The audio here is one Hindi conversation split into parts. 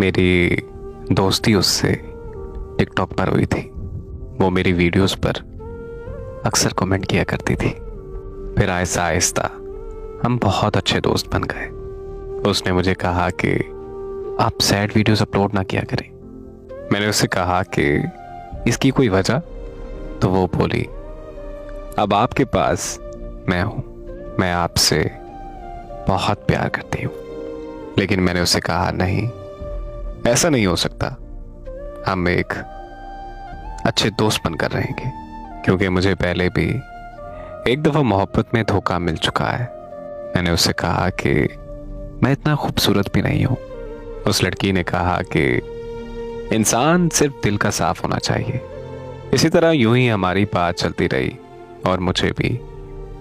मेरी दोस्ती उससे टिकटॉक पर हुई थी। वो मेरी वीडियोस पर अक्सर कमेंट किया करती थी। फिर आहिस्ता आहिस्ता हम बहुत अच्छे दोस्त बन गए। उसने मुझे कहा कि आप सैड वीडियोस अपलोड ना किया करें। मैंने उससे कहा कि इसकी कोई वजह? तो वो बोली, अब आपके पास मैं हूं, मैं आपसे बहुत प्यार करती हूँ। लेकिन मैंने उससे कहा, नहीं, ऐसा नहीं हो सकता। हम एक अच्छे दोस्त बनकर रहेंगे, क्योंकि मुझे पहले भी एक दफा मोहब्बत में धोखा मिल चुका है। मैंने उससे कहा कि मैं इतना खूबसूरत भी नहीं हूं। उस लड़की ने कहा कि इंसान सिर्फ दिल का साफ होना चाहिए। इसी तरह यूं ही हमारी बात चलती रही और मुझे भी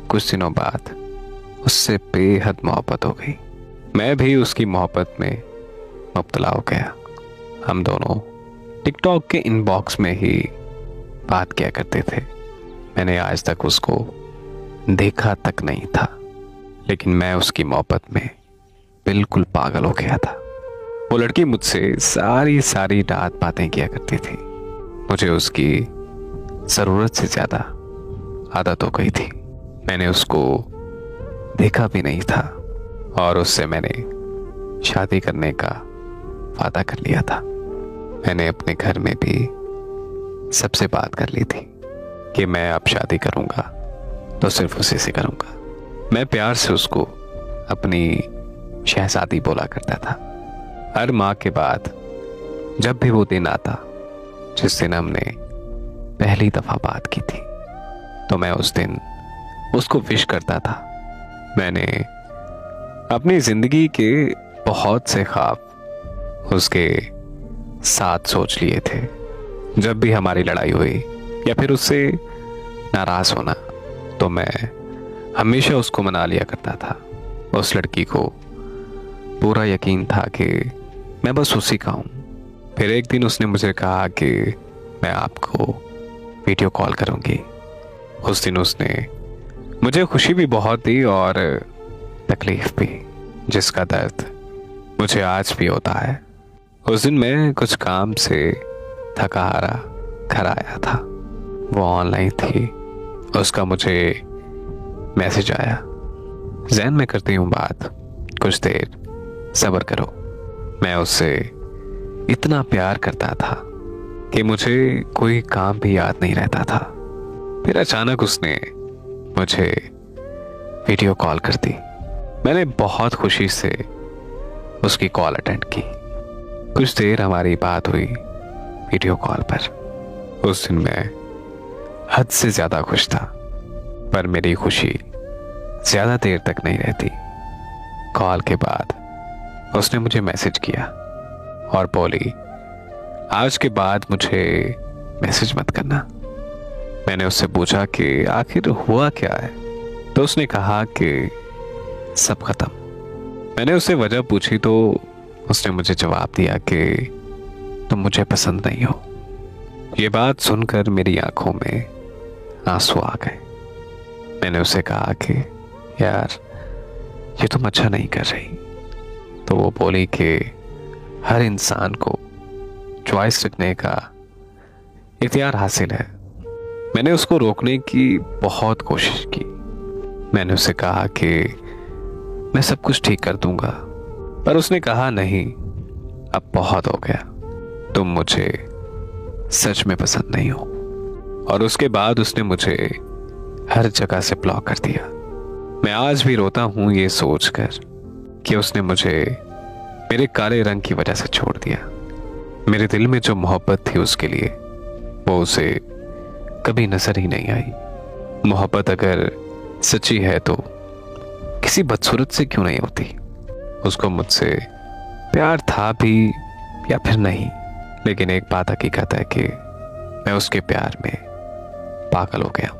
कुछ दिनों बाद उससे बेहद मोहब्बत हो गई। मैं भी उसकी मोहब्बत में मुब्तला हो गया। हम दोनों टिकटॉक के इनबॉक्स में ही बात किया करते थे। मैंने आज तक उसको देखा तक नहीं था, लेकिन मैं उसकी मोहब्बत में बिल्कुल पागल हो गया था। वो लड़की मुझसे सारी सारी रात बातें किया करती थी। मुझे उसकी ज़रूरत से ज़्यादा आदत हो गई थी। मैंने उसको देखा भी नहीं था और उससे मैंने शादी करने का वादा कर लिया था। मैंने अपने घर में भी सबसे बात कर ली थी कि मैं अब शादी करूंगा तो सिर्फ उसी से करूंगा। मैं प्यार से उसको अपनी शहजादी बोला करता था। हर माह के बाद जब भी वो दिन आता जिस दिन हमने पहली दफा बात की थी, तो मैं उस दिन उसको विश करता था। मैंने अपनी जिंदगी के बहुत से ख्वाब उसके साथ सोच लिए थे। जब भी हमारी लड़ाई हुई या फिर उससे नाराज होना, तो मैं हमेशा उसको मना लिया करता था। उस लड़की को पूरा यकीन था कि मैं बस उसी का हूं। फिर एक दिन उसने मुझे कहा कि मैं आपको वीडियो कॉल करूंगी। उस दिन उसने मुझे खुशी भी बहुत दी और तकलीफ भी, जिसका दर्द मुझे आज भी होता है। उस दिन मैं कुछ काम से थका हारा घर आया था। वो ऑनलाइन थी। उसका मुझे मैसेज आया, ज़हन में करती हूँ बात, कुछ देर सब्र करो। मैं उससे इतना प्यार करता था कि मुझे कोई काम भी याद नहीं रहता था। फिर अचानक उसने मुझे वीडियो कॉल कर दी। मैंने बहुत खुशी से उसकी कॉल अटेंड की। कुछ देर हमारी बात हुई वीडियो कॉल पर। उस दिन मैं हद से ज़्यादा खुश था, पर मेरी खुशी ज़्यादा देर तक नहीं रहती। कॉल के बाद उसने मुझे मैसेज किया और बोली, आज के बाद मुझे मैसेज मत करना। मैंने उससे पूछा कि आखिर हुआ क्या है, तो उसने कहा कि सब खत्म। मैंने उससे वजह पूछी तो उसने मुझे जवाब दिया कि तुम मुझे पसंद नहीं हो। ये बात सुनकर मेरी आंखों में आंसू आ गए। मैंने उससे कहा कि यार, ये तुम अच्छा नहीं कर रही। तो वो बोली कि हर इंसान को चॉइस रखने का इख्तियार हासिल है। मैंने उसको रोकने की बहुत कोशिश की। मैंने उससे कहा कि मैं सब कुछ ठीक कर दूंगा, पर उसने कहा, नहीं, अब बहुत हो गया, तुम मुझे सच में पसंद नहीं हो। और उसके बाद उसने मुझे हर जगह से ब्लॉक कर दिया। मैं आज भी रोता हूं ये सोचकर कि उसने मुझे मेरे काले रंग की वजह से छोड़ दिया। मेरे दिल में जो मोहब्बत थी उसके लिए, वो उसे कभी नजर ही नहीं आई। मोहब्बत अगर सच्ची है तो किसी बदसूरत से क्यों नहीं होती। उसको मुझसे प्यार था भी या फिर नहीं, लेकिन एक बात हकीकत है कि मैं उसके प्यार में पागल हो गया।